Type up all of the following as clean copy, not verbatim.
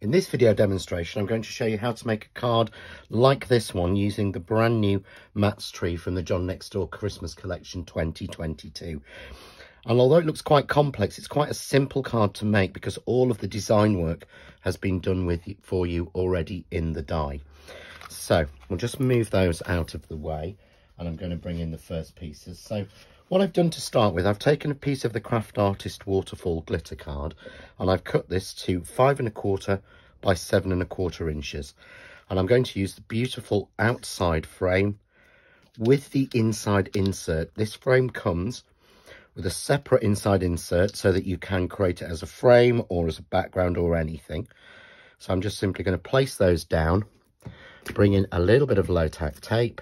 In this video demonstration, I'm going to show you how to make a card like this one using the brand new Matt's tree from the John Next Door Christmas Collection 2022. And although it looks quite complex, it's quite a simple card to make because all of the design work has been done for you already in the die. So we'll just move those out of the way, and I'm going to bring in the first pieces. So what I've done to start with, I've taken a piece of the Craft Artist Waterfall glitter card, and I've cut this to 5 1/4 by 7 1/4 inches. And I'm going to use the beautiful outside frame with the inside insert. This frame comes with a separate inside insert so that you can create it as a frame or as a background or anything. So I'm just simply going to place those down, bring in a little bit of low-tack tape,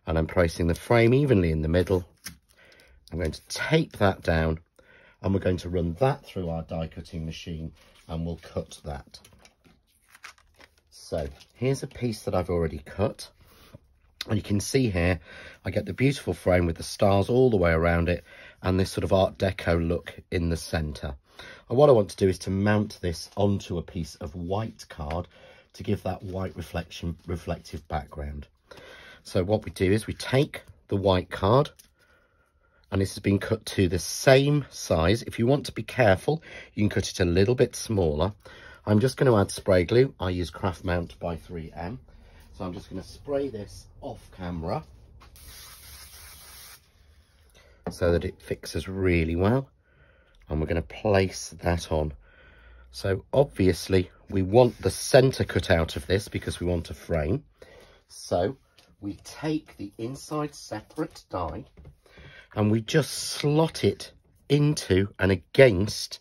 and I'm placing the frame evenly in the middle. I'm going to tape that down, and we're going to run that through our die cutting machine, and we'll cut that. So here's a piece that I've already cut, and you can see here I get the beautiful frame with the stars all the way around it and this sort of Art Deco look in the centre. And what I want to do is to mount this onto a piece of white card to give that white reflective background. So what we do is we take the white card, and this has been cut to the same size. If you want to be careful, you can cut it a little bit smaller. I'm just going to add spray glue. I use Craft Mount by 3M. So I'm just going to spray this off camera so that it fixes really well. And we're going to place that on. So obviously we want the centre cut out of this because we want a frame. So we take the inside separate die and we just slot it into and against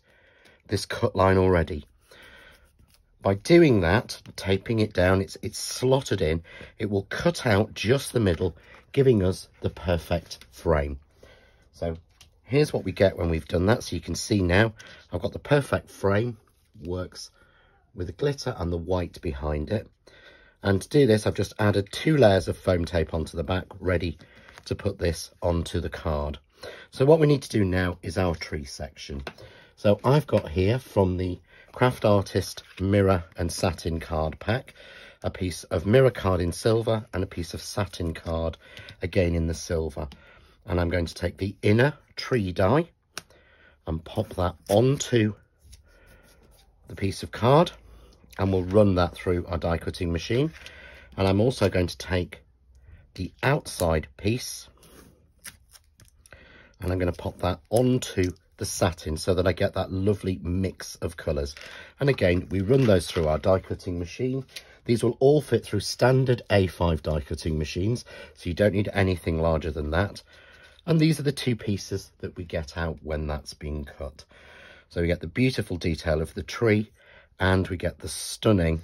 this cut line already. By doing that, taping it down, it's slotted in, it will cut out just the middle, giving us the perfect frame. So here's what we get when we've done that. So you can see now I've got the perfect frame, works with the glitter and the white behind it. And to do this, I've just added 2 layers of foam tape onto the back, ready to put this onto the card. So what we need to do now is our tree section. So I've got here from the Craft Artist Mirror and Satin card pack, a piece of mirror card in silver and a piece of satin card again in the silver. And I'm going to take the inner tree die and pop that onto the piece of card, and we'll run that through our die cutting machine. And I'm also going to take the outside piece and I'm going to pop that onto the satin so that I get that lovely mix of colours. And again, we run those through our die cutting machine. These will all fit through standard A5 die cutting machines, so you don't need anything larger than that. And these are the 2 pieces that we get out when that's been cut. So we get the beautiful detail of the tree, and we get the stunning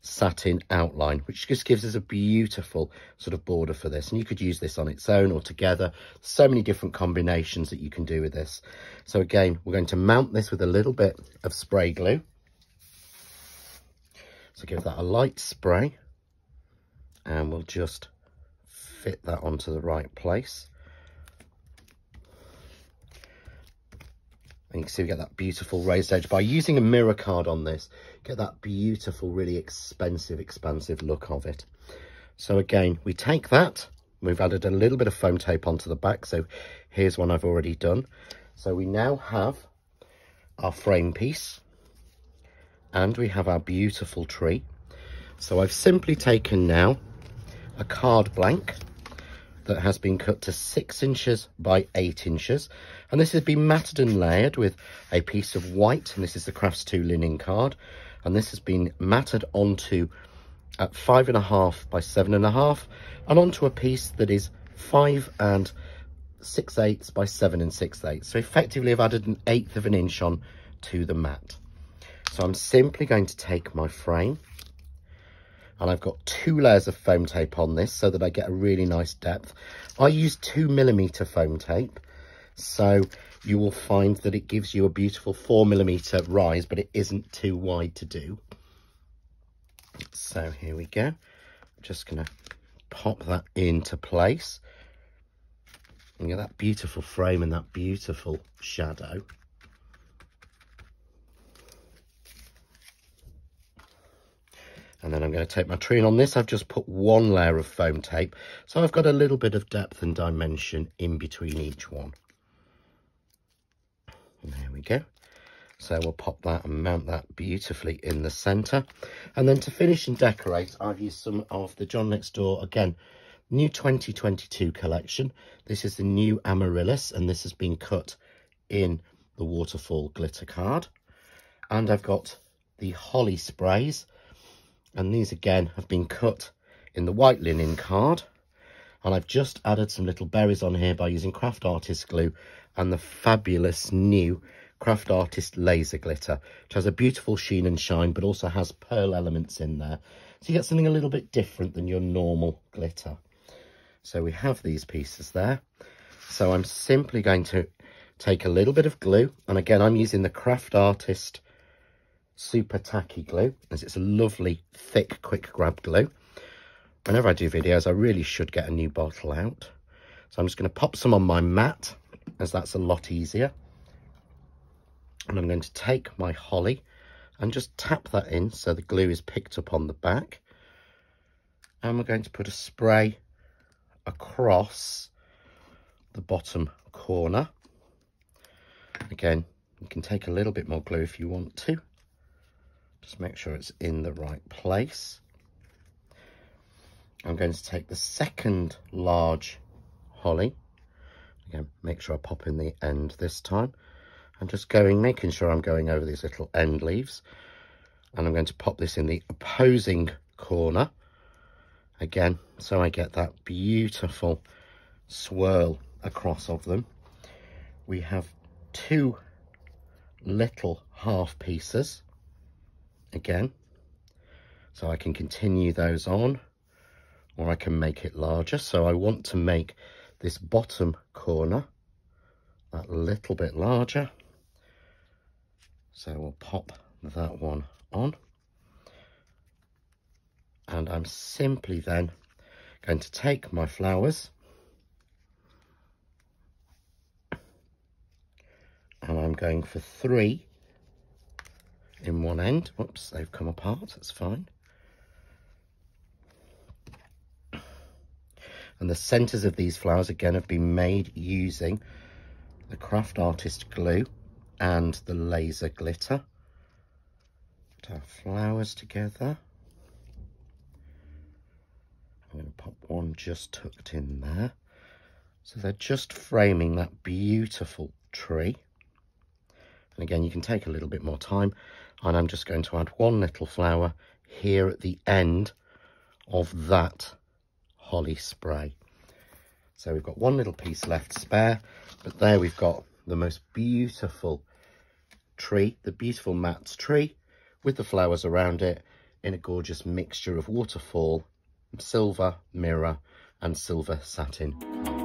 satin outline, which just gives us a beautiful sort of border for this. And you could use this on its own or together. So many different combinations that you can do with this. So again, we're going to mount this with a little bit of spray glue. So give that a light spray, and we'll just fit that onto the right place. And you can see we get that beautiful raised edge. By using a mirror card on this, get that beautiful, really expensive, expansive look of it. So again, we take that, we've added a little bit of foam tape onto the back. So here's one I've already done. So we now have our frame piece and we have our beautiful tree. So I've simply taken now a card blank that has been cut to 6 inches by 8 inches. And this has been matted and layered with a piece of white, and this is the Crafts 2 linen card. And this has been matted onto at 5 1/2 by 7 1/2 and onto a piece that is 5 6/8 by 7 6/8. So effectively I've added 1/8 of an inch on to the mat. So I'm simply going to take my frame, and I've got 2 layers of foam tape on this so that I get a really nice depth. I use 2mm foam tape, so you will find that it gives you a beautiful 4mm rise, but it isn't too wide to do. So here we go. I'm just going to pop that into place and get that beautiful frame and that beautiful shadow. And then I'm going to take my tree, and on this I've just put one layer of foam tape, so I've got a little bit of depth and dimension in between each one. And there we go. So we'll pop that and mount that beautifully in the centre. And then to finish and decorate, I've used some of the John Next Door, again, new 2022 collection. This is the new Amaryllis, and this has been cut in the waterfall glitter card. And I've got the holly sprays, and these again have been cut in the white linen card. And I've just added some little berries on here by using Craft Artist glue and the fabulous new Craft Artist laser glitter, which has a beautiful sheen and shine, but also has pearl elements in there. So you get something a little bit different than your normal glitter. So we have these pieces there. So I'm simply going to take a little bit of glue, and again I'm using the Craft Artist super tacky glue, as it's a lovely thick quick grab glue. Whenever I do videos I really should get a new bottle out. So I'm just going to pop some on my mat, as that's a lot easier. And I'm going to take my holly and just tap that in so the glue is picked up on the back. And we're going to put a spray across the bottom corner. Again, you can take a little bit more glue if you want to. Just make sure it's in the right place. I'm going to take the second large holly. Again, make sure I pop in the end this time. I'm just making sure I'm going over these little end leaves. And I'm going to pop this in the opposing corner. Again, so I get that beautiful swirl across of them. We have two little half pieces. Again, so I can continue those on, or I can make it larger. So I want to make this bottom corner that little bit larger. So we'll pop that one on. And I'm simply then going to take my flowers and I'm going for 3 in one end. Whoops, they've come apart, that's fine. And the centres of these flowers again have been made using the Craft Artist glue and the laser glitter. Put our flowers together. I'm going to pop one just tucked in there. So they're just framing that beautiful tree. And again, you can take a little bit more time. And I'm just going to add one little flower here at the end of that holly spray. So we've got one little piece left spare, but there we've got the most beautiful tree, the beautiful Matt's tree with the flowers around it in a gorgeous mixture of waterfall, silver mirror and silver satin.